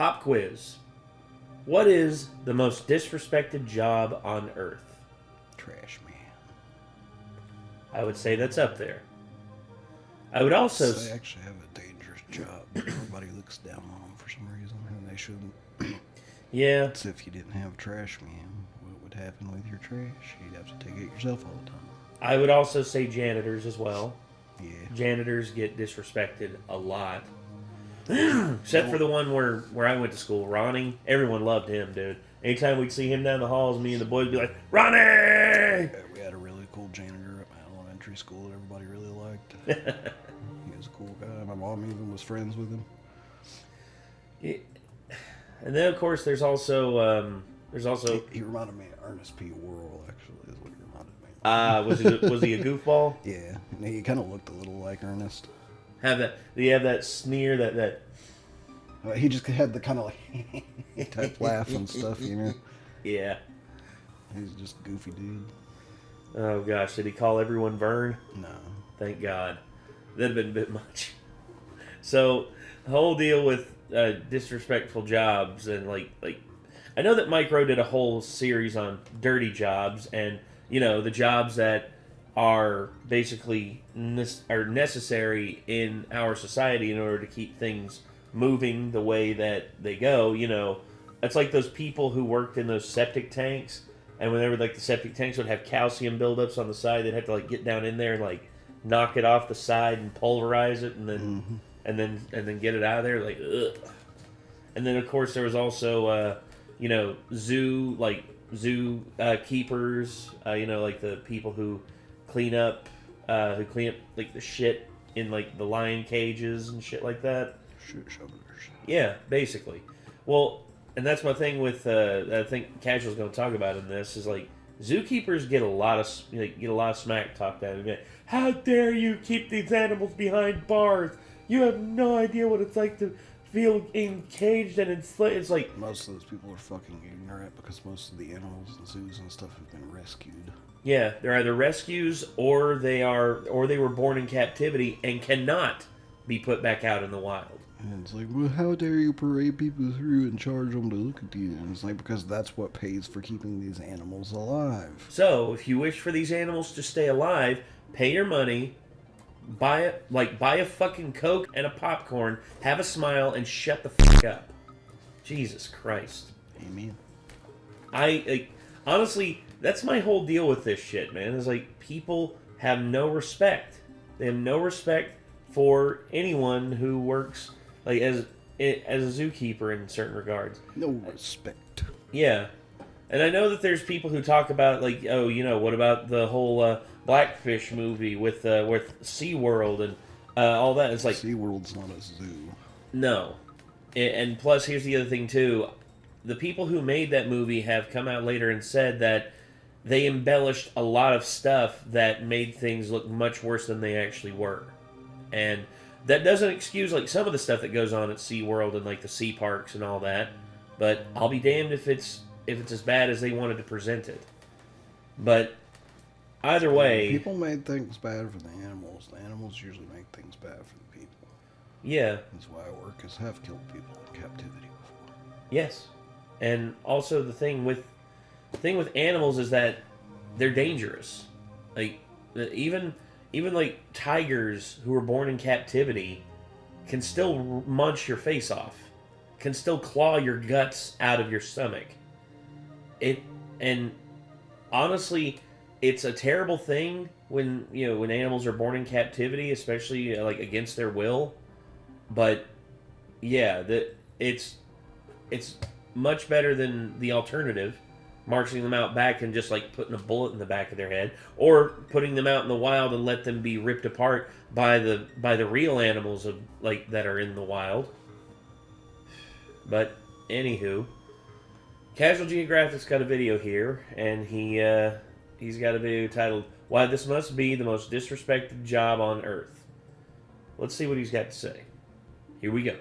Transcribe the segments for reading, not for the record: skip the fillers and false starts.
Pop quiz. What is the most disrespected job on Earth? Trash man. I would say that's up there. I would also... They actually have a dangerous job. Everybody looks down on them for some reason, and they shouldn't. Yeah. It's if you didn't have a trash man, what would happen with your trash? You'd have to take it yourself all the time. I would also say janitors as well. Yeah. Janitors get disrespected a lot. Except for the one where I went to school, Ronnie. Everyone loved him, dude. Anytime we'd see him down the halls, me and the boys would be like, Ronnie! Yeah, we had a really cool janitor at my elementary school that everybody really liked. He was a cool guy. My mom even was friends with him. Yeah. And then, of course, there's also... He reminded me of Ernest P. Worrell, actually, is what he reminded me of. Was he a goofball? Yeah, and he kind of looked a little like Ernest. Did he have that sneer, that... He just had the kind of like type laugh and stuff, you know? Yeah. He's just a goofy dude. Oh, gosh. Did he call everyone Vern? No. Thank God. That'd have been a bit much. So, the whole deal with disrespectful jobs and, like... I know that Mike Rowe did a whole series on dirty jobs and, you know, the jobs that are basically are necessary in our society in order to keep things moving the way that they go. You know, it's like those people who worked in those septic tanks, and whenever like the septic tanks would have calcium buildups on the side, they'd have to like get down in there and like knock it off the side and pulverize it, and then and then get it out of there. Like, ugh. And then of course there was also you know, zoo keepers. You know, like the people who clean up like the shit in like the lion cages and shit like that. Shit shovelers. Yeah, basically. Well, and that's my thing with I think Casual's going to talk about in this is like zookeepers get a lot of smack talked at them. How dare you keep these animals behind bars? You have no idea what it's like to feel encaged and enslaved. It's like most of those people are fucking ignorant because most of the animals and zoos and stuff have been rescued. Yeah, they're either rescues or they were born in captivity and cannot be put back out in the wild. And it's like, well, how dare you parade people through and charge them to look at you? And it's like, because that's what pays for keeping these animals alive. So, if you wish for these animals to stay alive, pay your money, buy a fucking Coke and a popcorn, have a smile, and shut the fuck up. Jesus Christ. Amen. Honestly, that's my whole deal with this shit, man. Is like, people have no respect. They have no respect for anyone who works like as a zookeeper in certain regards. No respect. Yeah. And I know that there's people who talk about, like, oh, you know, what about the whole Blackfish movie with SeaWorld and all that? It's like... SeaWorld's not a zoo. No. And plus, here's the other thing, too. The people who made that movie have come out later and said that they embellished a lot of stuff that made things look much worse than they actually were. And that doesn't excuse, like, some of the stuff that goes on at SeaWorld and, like, the sea parks and all that. But I'll be damned if it's as bad as they wanted to present it. But either way... People made things bad for the animals. The animals usually make things bad for the people. Yeah. That's why workers have killed people in captivity before. Yes. And also the thing with animals is that they're dangerous. Like, even like tigers who were born in captivity can still munch your face off. Can still claw your guts out of your stomach. And honestly, it's a terrible thing when animals are born in captivity, especially like against their will. But yeah, it's much better than the alternative, marching them out back and just like putting a bullet in the back of their head, or putting them out in the wild and let them be ripped apart by the real animals that are in the wild. But anywho, Casual Geographic's got a video here, and he's got a video titled "Why This Must Be the Most Disrespected Job on Earth." Let's see what he's got to say. Here we go.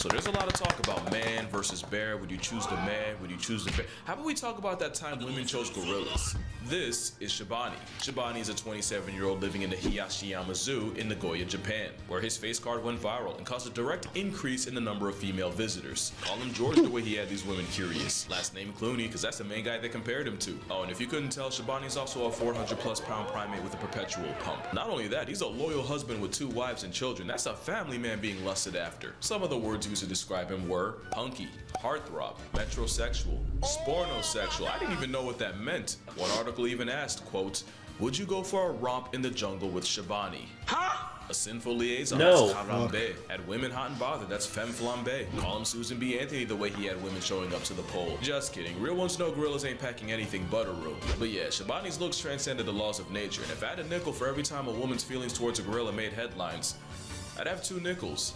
So there's a lot of talk about man versus bear. Would you choose the man? Would you choose the bear? How about we talk about that time women chose gorillas? This is Shibani. Shibani is a 27-year-old living in the Hiyashiyama Zoo in Nagoya, Japan, where his face card went viral and caused a direct increase in the number of female visitors. Call him George the way he had these women curious. Last name Clooney, because that's the main guy they compared him to. Oh, and if you couldn't tell, Shibani's also a 400+ pound primate with a perpetual pump. Not only that, he's a loyal husband with 2 wives and children. That's a family man being lusted after. Some of the words used to describe him were punky, heartthrob, metrosexual, spornosexual. I didn't even know what that meant. One article even asked, quote, would you go for a romp in the jungle with Shibani? Huh? A sinful liaison, No. that's harambe. Had women hot and bothered, that's femme flambe. Call him Susan B. Anthony the way he had women showing up to the poll. Just kidding, real ones know gorillas ain't packing anything but a room. But yeah, Shibani's looks transcended the laws of nature, and if I had a nickel for every time a woman's feelings towards a gorilla made headlines, I'd have 2 nickels.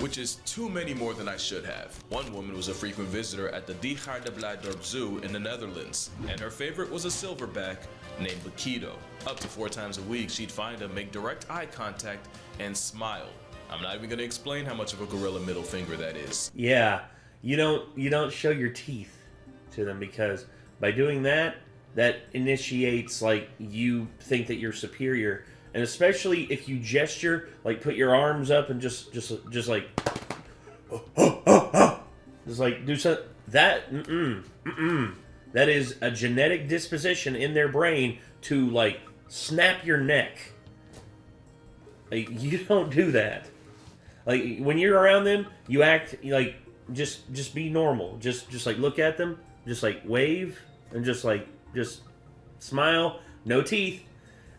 Which is too many more than I should have. One woman was a frequent visitor at the Die Blijdorp Zoo in the Netherlands, and her favorite was a silverback named Bakito. Up to 4 times a week, she'd find him, make direct eye contact, and smile. I'm not even gonna explain how much of a gorilla middle finger that is. Yeah, you don't show your teeth to them, because by doing that, that initiates, like, you think that you're superior. And especially if you gesture, like put your arms up and just like, just like do something. That that is a genetic disposition in their brain to like snap your neck. Like, you don't do that. Like, when you're around them, you act like just be normal. Just like look at them, just like wave and just smile. No teeth,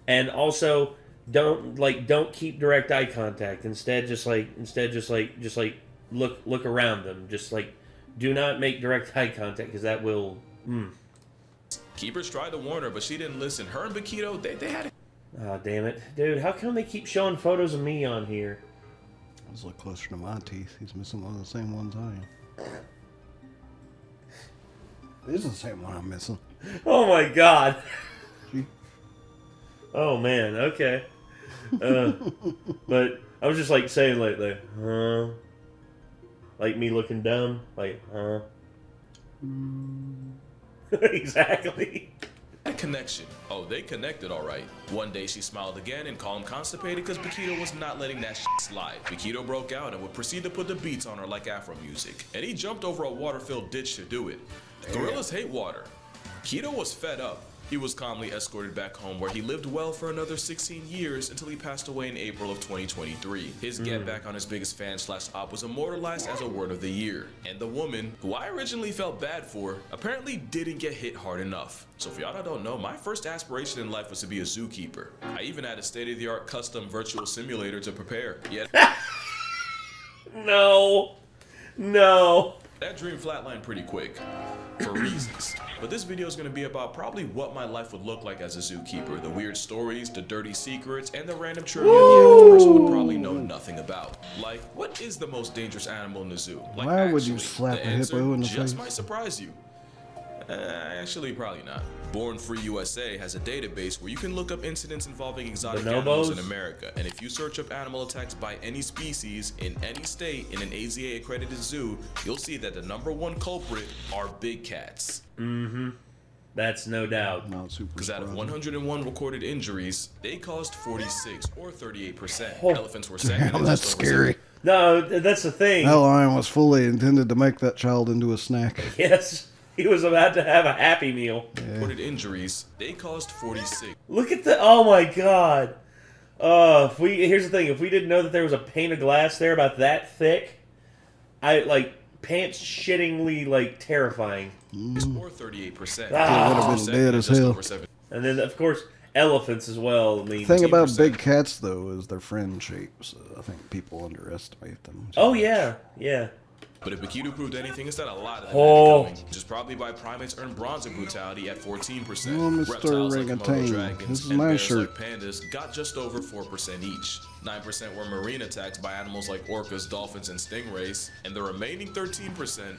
and also. Don't keep direct eye contact. Instead, just look around them. Just like, do not make direct eye contact, because that will. Keepers tried to warn her, but she didn't listen. Her and Bakito, they had. Ah, damn it, dude! How come they keep showing photos of me on here? Let's look closer to my teeth. He's missing one of the same ones I am. This is the same one I'm missing. Oh my god! See? Oh man, okay. But I was just like saying like huh? Like me looking dumb, like huh? Exactly. A connection. Oh, they connected all right. One day she smiled again and called him constipated because Bakito was not letting that shit slide. Bakito broke out and would proceed to put the beats on her like Afro music. And he jumped over a water-filled ditch to do it. Gorillas hate water. Bakito was fed up. He was calmly escorted back home, where he lived well for another 16 years until he passed away in April of 2023. His get back on his biggest fan /op was immortalized as a word of the year. And the woman, who I originally felt bad for, apparently didn't get hit hard enough. So if y'all that don't know, my first aspiration in life was to be a zookeeper. I even had a state-of-the-art custom virtual simulator to prepare. Yet No. that dream flatlined pretty quick, for reasons. But this video is going to be about probably what my life would look like as a zookeeper. The weird stories, the dirty secrets, and the random trivia the average person would probably know nothing about. Like, what is the most dangerous animal in the zoo? Like, Why would you actually, slap the a answer hippo in the face? just might surprise you. Actually, probably not. Born Free USA has a database where you can look up incidents involving exotic animals in America. And if you search up animal attacks by any species in any state in an AZA accredited zoo, you'll see that the #1 culprit are big cats. That's no doubt. Not super. Because out of 101 recorded injuries, they caused 46 or 38%. Oh, Elephants were second. Damn, that's scary. No, that's the thing. That lion was fully intended to make that child into a snack. Yes, he was about to have a Happy Meal. Reported injuries, they caused 46. Look at the. Oh my god. Here's the thing. If we didn't know that there was a pane of glass there about that thick, pants shittingly terrifying. Or 38%. It would have been dead as hell. And then of course elephants as well. I mean, The thing about big cats though is their friend shapes. I think people underestimate them. Oh yeah. But if Bakito proved anything, it's that a lot of them had it coming, which is probably why primates earn bronze in brutality at 14%. Oh, Mr. Reptiles like Orangutan. Komodo dragons This is and my bears shirt. like pandas got just over 4% each. 9% were marine attacks by animals like orcas, dolphins, and stingrays, and the remaining 13%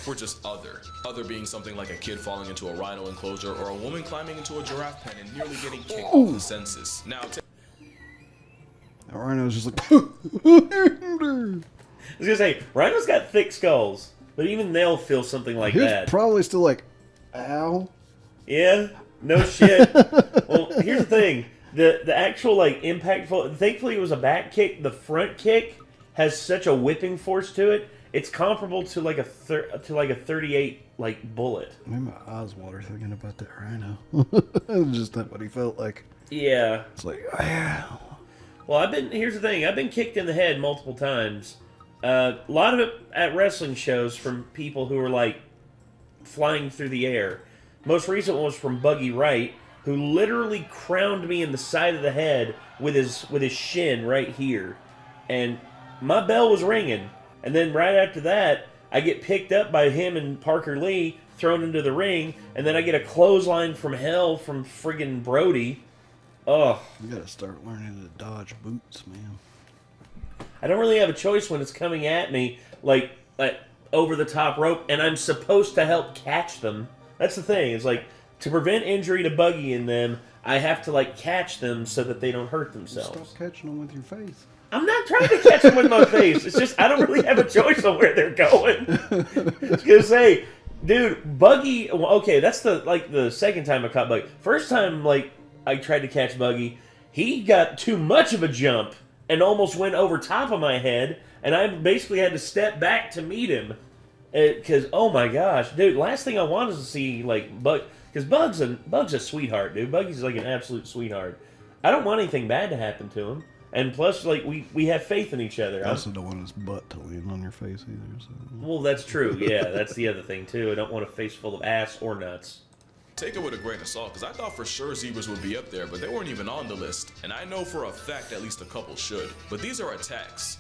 were just other. Other being something like a kid falling into a rhino enclosure or a woman climbing into a giraffe pen and nearly getting kicked off the census. Now, That rhino's just like. was gonna say rhinos got thick skulls, but even they'll feel something like He was that. probably still like, ow. Yeah, no shit. Well, here's the thing: the actual like impactful. Thankfully, it was a back kick. The front kick has such a whipping force to it. It's comparable to like a 38 like bullet. I mean, my eyes water thinking about that rhino. It's just not what he felt like. Yeah. It's like, oh, yeah. Well, here's the thing. I've been kicked in the head multiple times. A lot of it at wrestling shows from people who were like flying through the air. Most recent one was from Buggy Wright, who literally crowned me in the side of the head with his shin right here. And my bell was ringing. And then right after that, I get picked up by him and Parker Lee, thrown into the ring, and then I get a clothesline from hell from friggin' Brody. Oh. You gotta start learning to dodge boots, man. I don't really have a choice when it's coming at me, like over the top rope, and I'm supposed to help catch them. That's the thing. It's like, to prevent injury to Buggy in them, I have to like catch them so that they don't hurt themselves. Stop catching them with your face. I'm not trying to catch them with my face. It's just I don't really have a choice on where they're going. I was gonna say, dude, Buggy. Well, okay, that's the second time I caught Buggy. First time, like I tried to catch Buggy, he got too much of a jump and almost went over top of my head, and I basically had to step back to meet him. Because oh my gosh, dude, last thing I wanted to see like Bug, because Bug's a sweetheart, dude. Buggy's like an absolute sweetheart. I don't want anything bad to happen to him. And plus, like, we have faith in each other. I also don't want his butt to land on your face either. So. Well, that's true. Yeah, that's the other thing, too. I don't want a face full of ass or nuts. Take it with a grain of salt, because I thought for sure zebras would be up there, but they weren't even on the list. And I know for a fact at least a couple should. But these are attacks.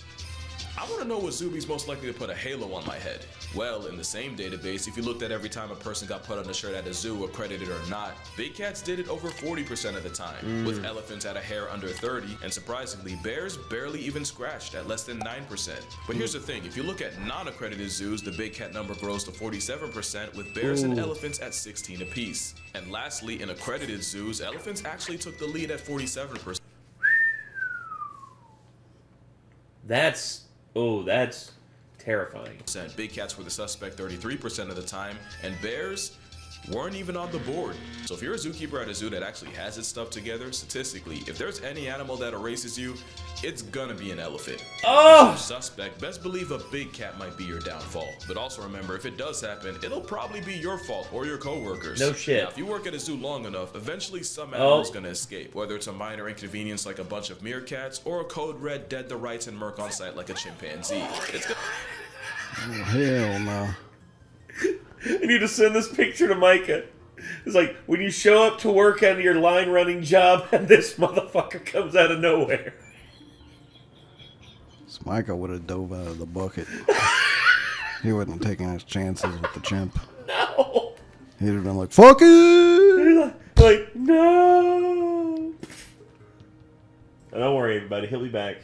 I want to know what Zuby's most likely to put a halo on my head. Well, in the same database, if you looked at every time a person got put on a shirt at a zoo, accredited or not, big cats did it over 40% of the time, with elephants at a hair under 30, and surprisingly, bears barely even scratched at less than 9%. But here's the thing, if you look at non-accredited zoos, the big cat number grows to 47%, with bears and elephants at 16 apiece. And lastly, in accredited zoos, elephants actually took the lead at 47%. That's terrifying. Big cats were the suspect 33% of the time, and bears weren't even on the board. So if you're a zookeeper at a zoo that actually has its stuff together, statistically, if there's any animal that erases you, it's gonna be an elephant. Oh! Suspect, best believe a big cat might be your downfall. But also remember, if it does happen, it'll probably be your fault or your coworkers. No shit. Now, if you work at a zoo long enough, eventually some animal's gonna escape, whether it's a minor inconvenience like a bunch of meerkats, or a code red dead to rights and murk on site like a chimpanzee. It's gonna... Oh, hell no. I need to send this picture to Micah. It's like, when you show up to work on your line running job and this motherfucker comes out of nowhere. Micah would have dove out of the bucket. He wasn't taking his chances with the chimp. No! He'd have been like, fuck it! Like, no! Oh, don't worry, everybody. He'll be back.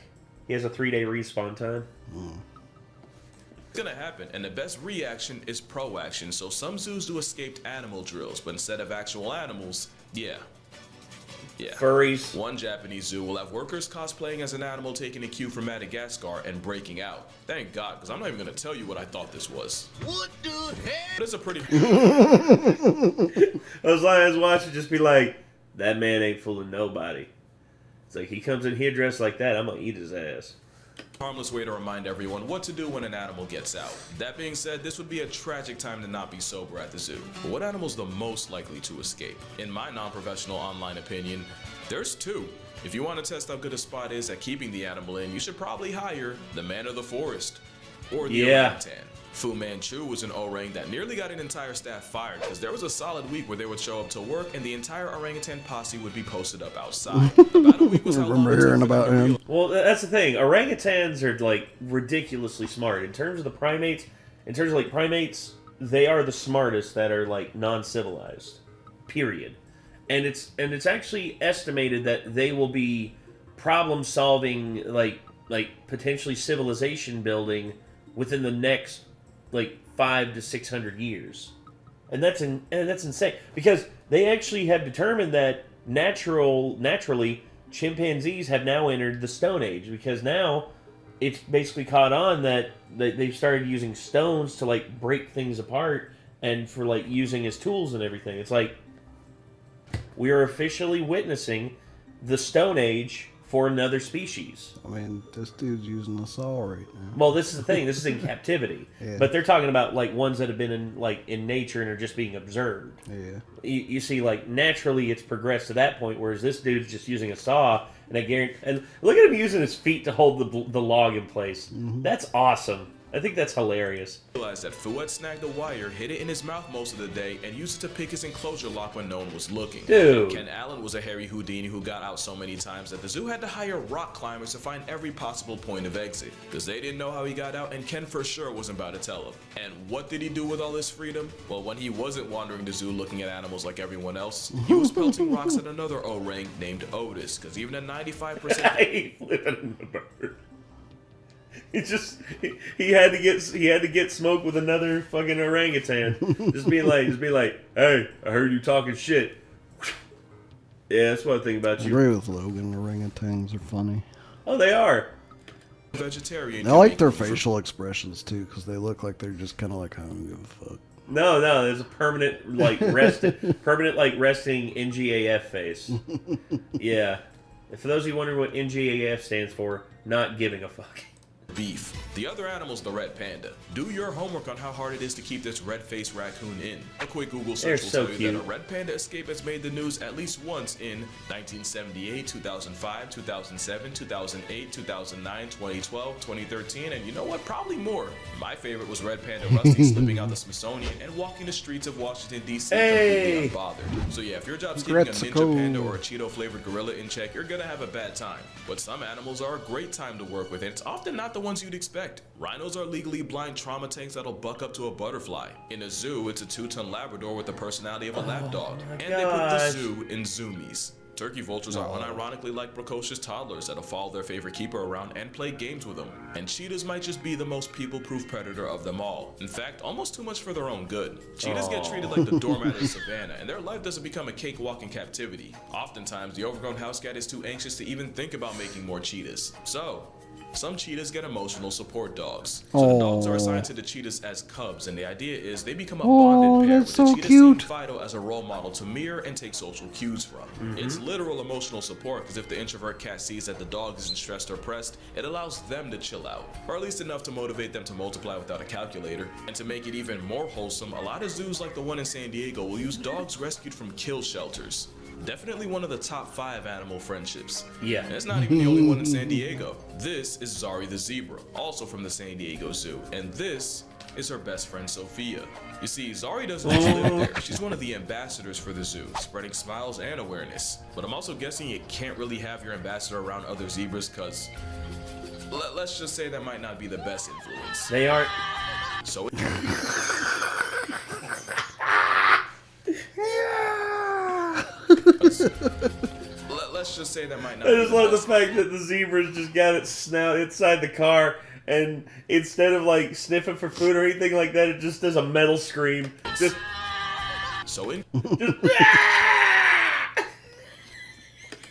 He has a 3-day respawn time. Gonna happen, and the best reaction is proaction. So some zoos do escaped animal drills, but instead of actual animals, yeah. Furries. One Japanese zoo will have workers cosplaying as an animal taking a cue from Madagascar and breaking out. Thank God, because I'm not even gonna tell you what I thought this was. What the hell? But it's a pretty... Those lions watching just be like, that man ain't fooling nobody. It's like, he comes in here dressed like that, I'm gonna eat his ass. Harmless way to remind everyone what to do when an animal gets out. That being said, this would be a tragic time to not be sober at the zoo. But what animal's the most likely to escape? In my non-professional online opinion, there's two. If you want to test how good a spot is at keeping the animal in, you should probably hire the man of the forest or the orangutan. Fu Manchu was an orang that nearly got an entire staff fired because there was a solid week where they would show up to work and the entire orangutan posse would be posted up outside. About a week was how long it took hearing for them about to him. realize- Well, that's the thing. Orangutans are, like, ridiculously smart. In terms of the primates, they are the smartest that are, like, non-civilized. Period. And it's actually estimated that they will be problem-solving, like potentially civilization building within the next, like, 500 to 600 years. And that's insane. Because they actually have determined that naturally chimpanzees have now entered the Stone Age, because now it's basically caught on that they've started using stones to like break things apart and for like using as tools and everything. It's like we are officially witnessing the Stone Age for another species. I mean, this dude's using a saw right now. Well, this is the thing. This is in captivity, but they're talking about like ones that have been in nature and are just being observed. Yeah. You see, like naturally, it's progressed to that point, whereas this dude's just using a saw, and I guarantee. And look at him using his feet to hold the log in place. Mm-hmm. That's awesome. I think that's hilarious. Realized that Fu had snagged the wire, hid it in his mouth most of the day, and used it to pick his enclosure lock when no one was looking. Dude. Ken Allen was a hairy Houdini who got out so many times that the zoo had to hire rock climbers to find every possible point of exit, because they didn't know how he got out, and Ken for sure wasn't about to tell him. And what did he do with all this freedom? Well, when he wasn't wandering the zoo looking at animals like everyone else, he was pelting rocks at another orang named Otis, because even at 95%... I ain't flipping the bird. He had to get smoked with another fucking orangutan. just be like, hey, I heard you talking shit. Yeah, that's one thing about you. I agree with Logan. Orangutans are funny. Oh, they are. Vegetarian. I like their facial expressions too, because they look like they're just kind of like, I don't give a fuck. No, there's a permanent resting NGAF face. Yeah. And for those of you wondering what NGAF stands for, not giving a fuck. Beef. The other animal's the red panda. Do your homework on how hard it is to keep this red-faced raccoon in. A quick Google search will tell you that a red panda escape has made the news at least once in 1978, 2005, 2007, 2008, 2009, 2012, 2013, and you know what? Probably more. My favorite was red panda Rusty slipping out the Smithsonian and walking the streets of Washington, D.C. completely unbothered. So yeah, if your job's keeping a ninja panda or a Cheeto-flavored gorilla in check, you're gonna have a bad time. But some animals are a great time to work with, and it's often not the ones you'd expect. Rhinos are legally blind trauma tanks that'll buck up to a butterfly. In a zoo, it's a 2-ton Labrador with the personality of a lapdog. And they put the zoo in zoomies. Turkey vultures are unironically like precocious toddlers that'll follow their favorite keeper around and play games with them. And cheetahs might just be the most people-proof predator of them all. In fact, almost too much for their own good. Cheetahs get treated like the doormat of the savannah, and their life doesn't become a cakewalk in captivity. Oftentimes, the overgrown house cat is too anxious to even think about making more cheetahs. So, some cheetahs get emotional support dogs. So the dogs are assigned to the cheetahs as cubs, and the idea is they become a bonded pair with the cheetah seeing Fido as a role model to mirror and take social cues from. It's literal emotional support, because if the introvert cat sees that the dog isn't stressed or pressed, it allows them to chill out, or at least enough to motivate them to multiply without a calculator. And to make it even more wholesome, a lot of zoos like the one in San Diego will use dogs rescued from kill shelters. Definitely one of the top 5 animal friendships. Yeah. And it's not even the only one in San Diego. This is Zari the zebra, also from the San Diego Zoo. And this is her best friend, Sophia. You see, Zari doesn't just live there. She's one of the ambassadors for the zoo, spreading smiles and awareness. But I'm also guessing you can't really have your ambassador around other zebras, because let's just say that might not be the best influence. They aren't. So let's just say that might not. I just love the fact that the zebra's just got its snout inside the car, and instead of like sniffing for food or anything like that, it just does a metal scream. Just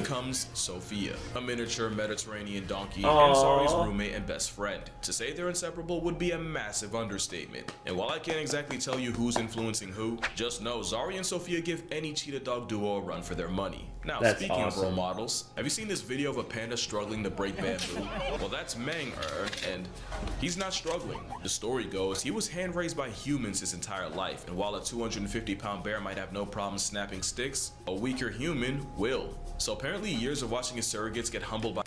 comes Sophia, a miniature Mediterranean donkey and Zari's roommate and best friend. To say they're inseparable would be a massive understatement. And while I can't exactly tell you who's influencing who, just know Zari and Sophia give any cheetah dog duo a run for their money. Now, speaking of role models, have you seen this video of a panda struggling to break bamboo? Well, that's Mang-er, and he's not struggling. The story goes, he was hand-raised by humans his entire life, and while a 250-pound bear might have no problem snapping sticks, a weaker human will. So apparently years of watching his surrogates get humbled by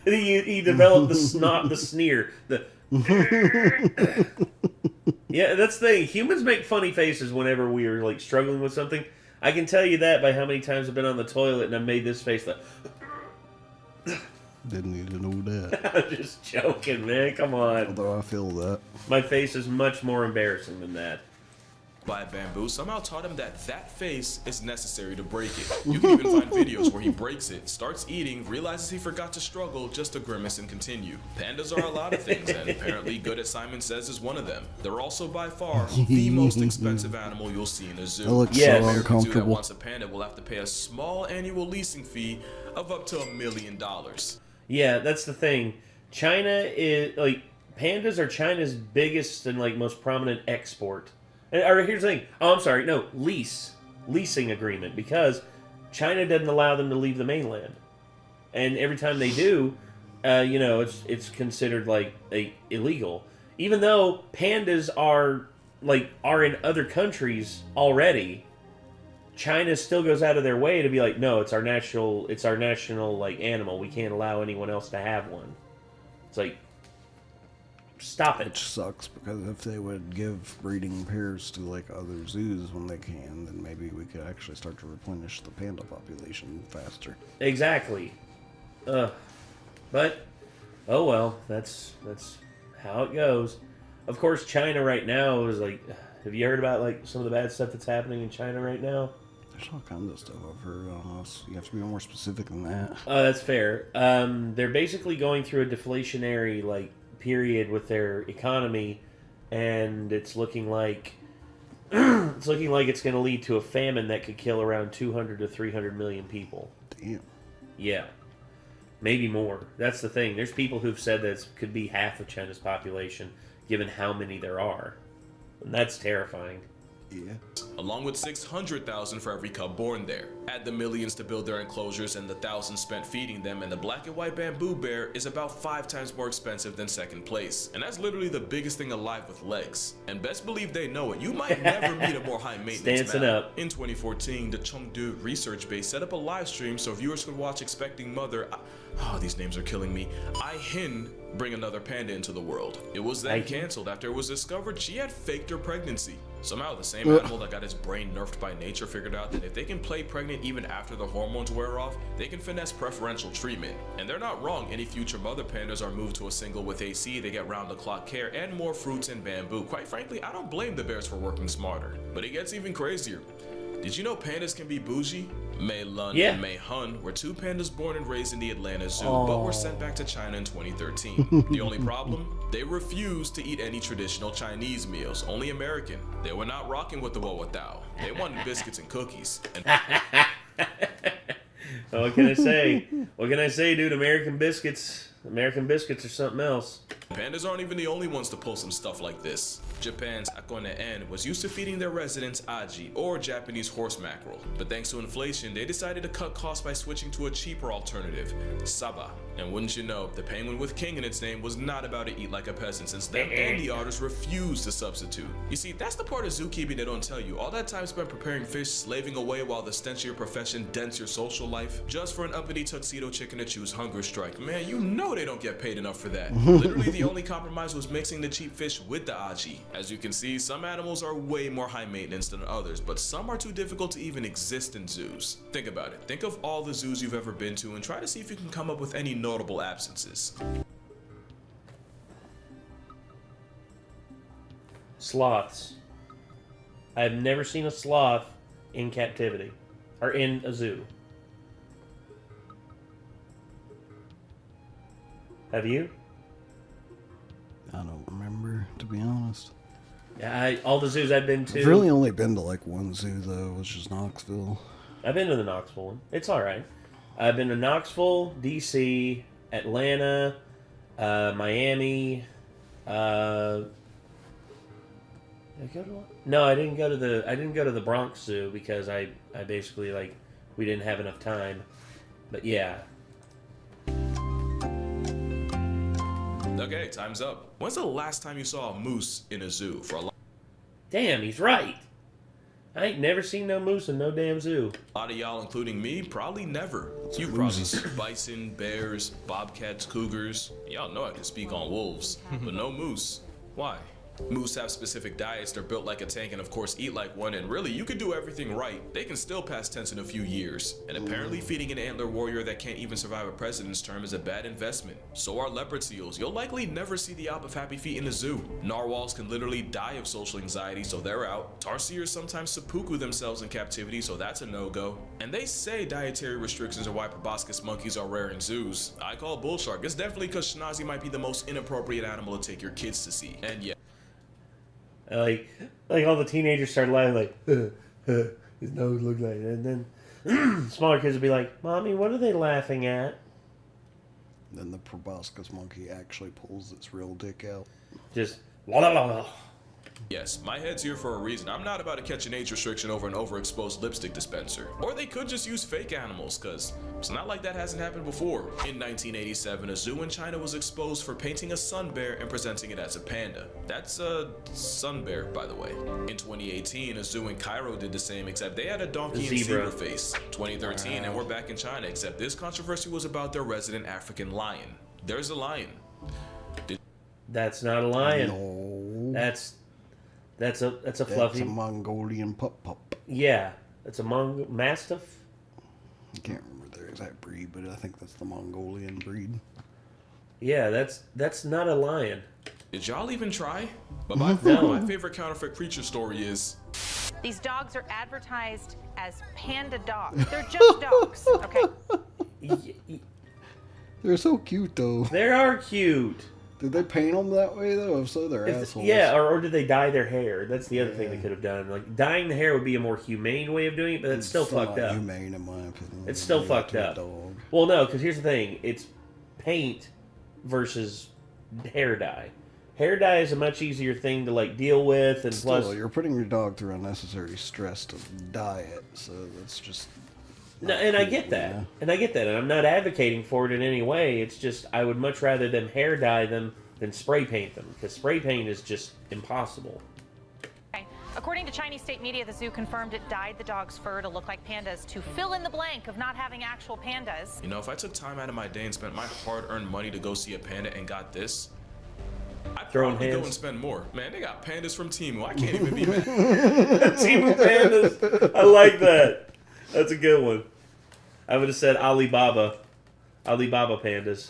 he developed the snot, the sneer, yeah, that's the thing. Humans make funny faces whenever we are like struggling with something. I can tell you that by how many times I've been on the toilet and I made this face like didn't need to know that. I'm just joking, man. Come on. Although I feel that. My face is much more embarrassing than that. By bamboo somehow taught him that that face is necessary to break it. You can even find videos where he breaks it, starts eating, realizes he forgot to struggle just to grimace and continue. Pandas are a lot of things, and apparently Good as Simon says is one of them. They're also by far the most expensive animal you'll see in a zoo. It looks so American zoo that wants a panda will have to pay a small annual leasing fee of up to $1 million. Yeah, that's the thing. China is like pandas are China's biggest and like most prominent export. Or here's the thing. Oh, I'm sorry. No, leasing agreement, because China doesn't allow them to leave the mainland, and every time they do, it's considered like illegal. Even though pandas are in other countries already, China still goes out of their way to be like, no, it's our national like animal. We can't allow anyone else to have one. It's like, stop it. Which sucks, because if they would give breeding pairs to like other zoos when they can, then maybe we could actually start to replenish the panda population faster. Exactly. But oh well, that's how it goes. Of course, China right now is like, have you heard about like some of the bad stuff that's happening in China right now? There's all kinds of stuff I've heard on us. You have to be more specific than that. That's fair. They're basically going through a deflationary like period with their economy, and it's looking like it's going to lead to a famine that could kill around 200 to 300 million people. Damn. Yeah. Maybe more. That's the thing. There's people who've said that it could be half of China's population, given how many there are. And that's terrifying. Yeah. Along with 600,000 for every cub born there. Add the millions to build their enclosures and the thousands spent feeding them, and the black and white bamboo bear is about 5 times more expensive than second place. And that's literally the biggest thing alive with legs. And best believe they know it. You might never meet a more high maintenance Stancing man. up. In 2014, the Chengdu research base set up a live stream so viewers could watch expecting mother. Oh, these names are killing me. Ai-Hin bring another panda into the world. It was then canceled after it was discovered she had faked her pregnancy. Somehow the same animal that got its brain nerfed by nature figured out that if they can play pregnant even after the hormones wear off, they can finesse preferential treatment. And they're not wrong. Any future mother pandas are moved to a single with AC, they get round-the-clock care and more fruits and bamboo. Quite frankly, I don't blame the bears for working smarter. But it gets even crazier. Did you know pandas can be bougie? Mei Lun and Mei Hun were 2 pandas born and raised in the Atlanta Zoo, but were sent back to China in 2013. The only problem? They refused to eat any traditional Chinese meals, only American. They were not rocking with the Wawatao. They wanted biscuits and cookies. And What can I say? What can I say, dude? American biscuits are something else. Pandas aren't even the only ones to pull some stuff like this. Japan's Akone-en was used to feeding their residents aji, or Japanese horse mackerel. But thanks to inflation, they decided to cut costs by switching to a cheaper alternative, saba. And wouldn't you know, the penguin with king in its name was not about to eat like a peasant, since them and the otters refused to substitute. You see, that's the part of zookeeping they don't tell you. All that time spent preparing fish, slaving away while the stench of your profession dents your social life, just for an uppity tuxedo chicken to choose hunger strike. Man, you know they don't get paid enough for that. Literally, the only compromise was mixing the cheap fish with the aji. As you can see, some animals are way more high maintenance than others, but some are too difficult to even exist in zoos. Think about it. Think of all the zoos you've ever been to and try to see if you can come up with any notable absences. Sloths. I've never seen a sloth in captivity. Or in a zoo. Have you? I don't remember, to be honest. Yeah, all the zoos I've been to. I've really only been to like one zoo, though, which is Knoxville. I've been to the Knoxville one. It's alright. I've been to Knoxville, DC, Atlanta, Miami. Did I go to one? No, I didn't go to the Bronx Zoo because I basically we didn't have enough time. But yeah. Okay, time's up. When's the last time you saw a moose in a zoo? For a lot Damn, he's right. I ain't never seen no moose in no damn zoo. of y'all, including me, probably never. You probably see bison, bears, bobcats, cougars. Y'all know I can speak on wolves, but no moose. Why? Moose have specific diets, they're built like a tank and of course eat like one, and really you could do everything right. They can still pass tense in a few years. And apparently feeding an antler warrior that can't even survive a president's term is a bad investment. So are leopard seals. You'll likely never see the Alp of Happy Feet in the zoo. Narwhals can literally die of social anxiety, so they're out. Tarsiers sometimes seppuku themselves in captivity, so that's a no-go. And they say dietary restrictions are why proboscis monkeys are rare in zoos. I call bullshark. It's definitely because Schnazi might be the most inappropriate animal to take your kids to see. And yeah. Like all the teenagers started laughing his nose looked like that. And then smaller kids would be like, Mommy, what are they laughing at? Then the proboscis monkey actually pulls its real dick out. Just la la la la. Yes, my head's here for a reason. I'm not about to catch an age restriction over an overexposed lipstick dispenser. Or they could just use fake animals, cause it's not like that hasn't happened before. In 1987, a zoo in China was exposed for painting a sun bear and presenting it as a panda. That's a sun bear, by the way. In 2018, a zoo in Cairo did the same, except they had a donkey and zebra face. 2013, and we're back in China, except this controversy was about their resident African lion. There's a lion. That's not a lion. No. That's a fluffy. That's a Mongolian pup. Yeah, that's a Mastiff. I can't remember their exact breed, but I think that's the Mongolian breed. Yeah, that's not a lion. Did y'all even try? But my favorite counterfeit creature story is... These dogs are advertised as panda dogs. They're just dogs, okay? They're so cute, though. They are cute. Did they paint them that way, though? If so, they're assholes. Yeah, or did they dye their hair? That's the other thing they could have done. Like, dyeing the hair would be a more humane way of doing it, but it's still fucked up. Humane, in my opinion. It's still fucked up. Well, no, because here's the thing. It's paint versus hair dye. Hair dye is a much easier thing to, like, deal with, and still, plus... you're putting your dog through unnecessary stress to dye it, so that's just... No, and I get that. Yeah. And I get that. And I'm not advocating for it in any way. It's just I would much rather them hair dye them than spray paint them. Because spray paint is just impossible. Okay. According to Chinese state media, the zoo confirmed it dyed the dog's fur to look like pandas to fill in the blank of not having actual pandas. You know, if I took time out of my day and spent my hard-earned money to go see a panda and got this, I'd probably go and spend more. Man, they got pandas from Temu. I can't even be mad. Temu pandas. I like that. That's a good one. I would have said Alibaba pandas.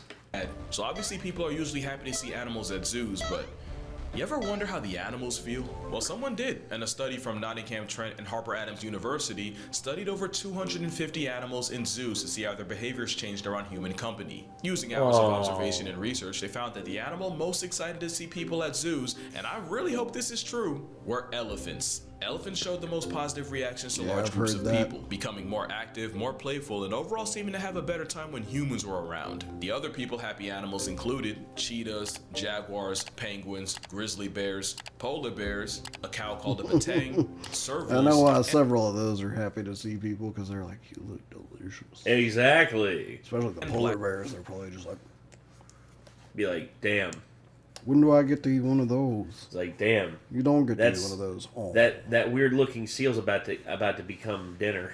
So obviously people are usually happy to see animals at zoos, but you ever wonder how the animals feel? Well, someone did, and a study from Nottingham Trent and Harper Adams University studied over 250 animals in zoos to see how their behaviors changed around human company. Using hours of observation and research, they found that the animal most excited to see people at zoos, and I really hope this is true, were elephants. Elephants showed the most positive reactions to large groups of people, becoming more active, more playful, and overall seeming to have a better time when humans were around. The other people-happy animals included cheetahs, jaguars, penguins, grizzly bears, polar bears, a cow called a patang, servals. I know why several of those are happy to see people, because they're like, you look delicious. Exactly. Especially the polar bears, they're probably just like... Be like, damn. When do I get to eat one of those? It's like, damn. You don't get to eat one of those. Oh. That weird looking seal's about to become dinner.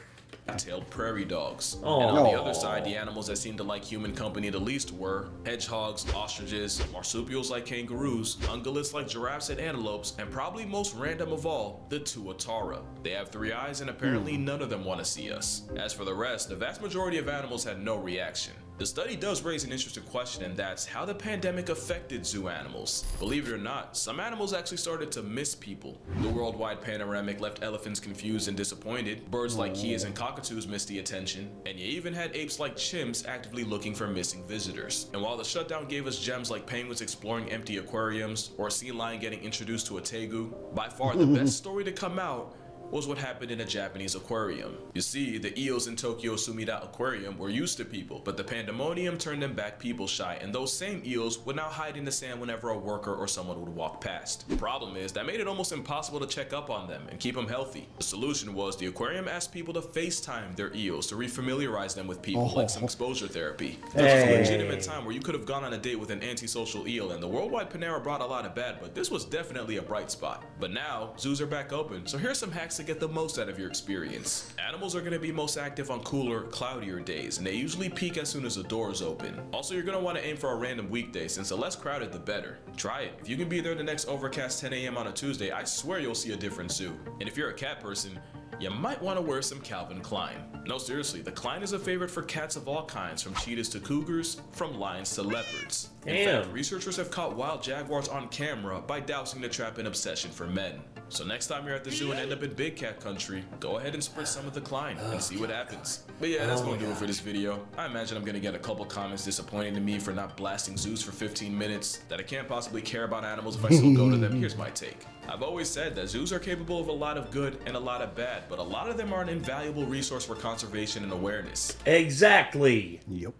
Tailed prairie dogs. Oh. And on the other side, the animals that seemed to like human company the least were hedgehogs, ostriches, marsupials like kangaroos, ungulates like giraffes and antelopes, and probably most random of all, the tuatara. They have 3 eyes and apparently none of them want to see us. As for the rest, the vast majority of animals had no reaction. The study does raise an interesting question, and that's how the pandemic affected zoo animals. Believe it or not, some animals actually started to miss people. The worldwide panoramic left elephants confused and disappointed, birds like kias and cockatoos missed the attention, and you even had apes like chimps actively looking for missing visitors. And while the shutdown gave us gems like penguins exploring empty aquariums, or a sea lion getting introduced to a tegu, by far the best story to come out was what happened in a Japanese aquarium. You see, the eels in Tokyo Sumida Aquarium were used to people, but the pandemonium turned them back people shy, and those same eels would now hide in the sand whenever a worker or someone would walk past. The problem is, that made it almost impossible to check up on them and keep them healthy. The solution was the aquarium asked people to FaceTime their eels to refamiliarize them with people, like some exposure therapy. There was a legitimate time where you could have gone on a date with an antisocial eel, and the worldwide Panera brought a lot of bad, but this was definitely a bright spot. But now, zoos are back open, so here's some hacks to get the most out of your experience. Animals are going to be most active on cooler, cloudier days, and they usually peak as soon as the doors open. Also, you're going to want to aim for a random weekday, since the less crowded the better. Try it. If you can be there the next overcast 10 a.m. on a Tuesday, I swear you'll see a different zoo. And if you're a cat person, you might want to wear some Calvin Klein. No, seriously, the Klein is a favorite for cats of all kinds, from cheetahs to cougars, from lions to leopards. In fact, researchers have caught wild jaguars on camera by dousing the trap in obsession for men. So next time you're at the zoo and end up in big cat country, go ahead and spritz some of the Klein and see what happens. But yeah, that's gonna do it for this video. I imagine I'm gonna get a couple comments disappointing to me for not blasting zoos for 15 minutes, that I can't possibly care about animals if I still go to them. Here's my take. I've always said that zoos are capable of a lot of good and a lot of bad, but a lot of them are an invaluable resource for conservation and awareness. Exactly. Yep.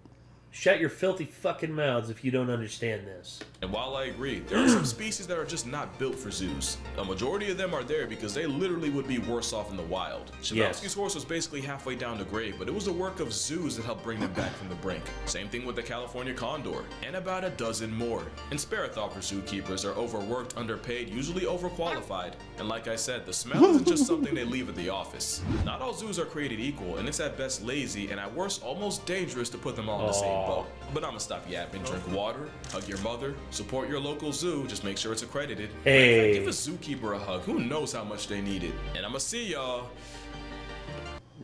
Shut your filthy fucking mouths if you don't understand this. And while I agree, there are some species that are just not built for zoos. A majority of them are there because they literally would be worse off in the wild. Shabelsky's horse was basically halfway down the grave, but it was the work of zoos that helped bring them back from the brink. Same thing with the California condor, and about a dozen more. And Sparrowthopter zookeepers are overworked, underpaid, usually overqualified. And like I said, the smell isn't just something they leave at the office. Not all zoos are created equal, and it's at best lazy, and at worst almost dangerous to put them all in the same boat. But I'ma stop yapping. Drink water, hug your mother, support your local zoo, just make sure it's accredited. Hey. Give a zookeeper a hug, who knows how much they need it. And I'ma see y'all.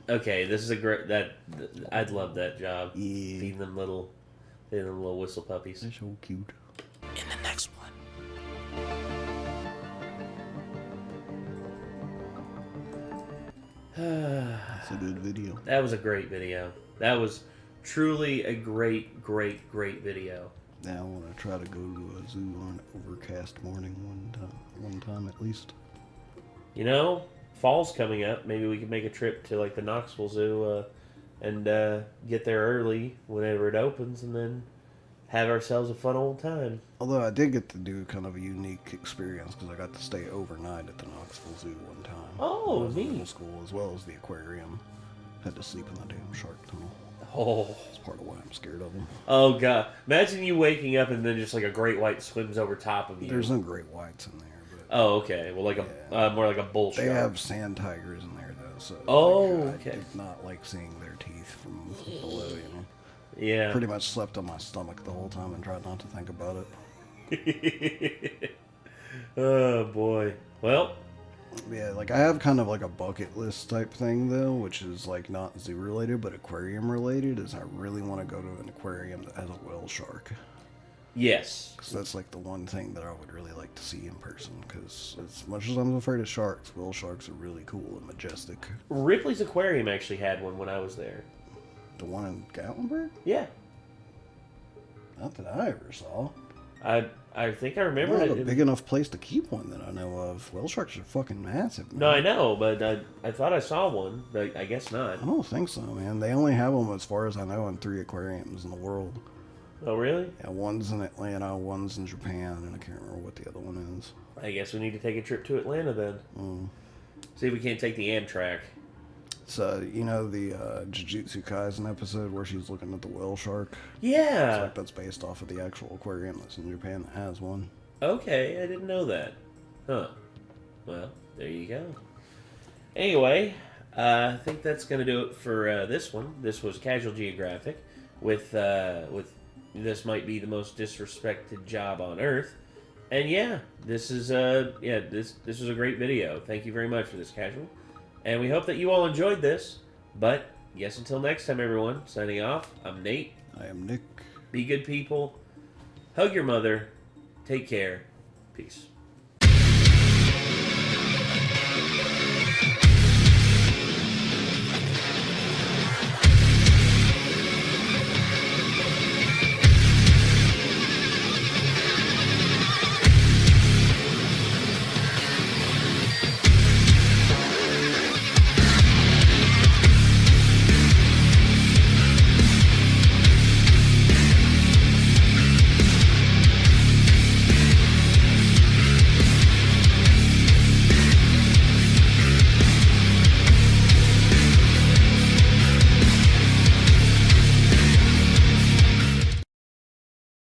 Okay, this is a great, I'd love that job. Yeah. Feeding them little whistle puppies. They're so cute. In the next one. It's a good video. That was a great video. That was truly a great video. Now I want to try to go to a zoo on an overcast morning one time at least. You know, fall's coming up. Maybe we could make a trip to like the Knoxville Zoo and get there early whenever it opens, and then have ourselves a fun old time. Although I did get to do kind of a unique experience because I got to stay overnight at the Knoxville Zoo one time. Oh, when I was in neat. middle school, as well as the aquarium. Had to sleep in the damn shark tunnel. Oh. That's part of why I'm scared of them. Oh god! Imagine you waking up and then just like a great white swims over top of you. There's no great whites in there, but Oh, okay. Well, like a more like a bull they shark. have sand tigers in there though. So I okay. did not like seeing their teeth from below. You know. Yeah. Pretty much slept on my stomach the whole time and tried not to think about it. Oh boy. Well. Yeah, like I have kind of like a bucket list type thing though, which is like not zoo related but aquarium related. Is I really want to go to an aquarium that has a whale shark. Yes. Because that's like the one thing that I would really like to see in person. Because as much as I'm afraid of sharks, whale sharks are really cool and majestic. Ripley's Aquarium actually had one when I was there. The one in Gatlinburg? Yeah. Not that I ever saw. I think I remember Not it. a big enough place to keep one that I know of. Whale sharks are fucking massive, man. No, I know, but I thought I saw one, but I guess not. I don't think so, man. They only have them, as far as I know, in 3 aquariums in the world. Oh, really? Yeah, one's in Atlanta, one's in Japan, and I can't remember what the other one is. I guess we need to take a trip to Atlanta then. See if we can't take the Amtrak. So, you know the Jujutsu Kaisen episode where she's looking at the whale shark? Yeah. It's like that's based off of the actual aquarium that's in Japan that has one. Okay, I didn't know that. Huh. Well, there you go. Anyway, I think that's going to do it for this one. This was Casual Geographic with this might be the most disrespected job on Earth. And yeah, this is this was a great video. Thank you very much for this, Casual. And we hope that you all enjoyed this. But yes, until next time, everyone. Signing off. I'm Nate. I am Nick. Be good people. Hug your mother. Take care. Peace.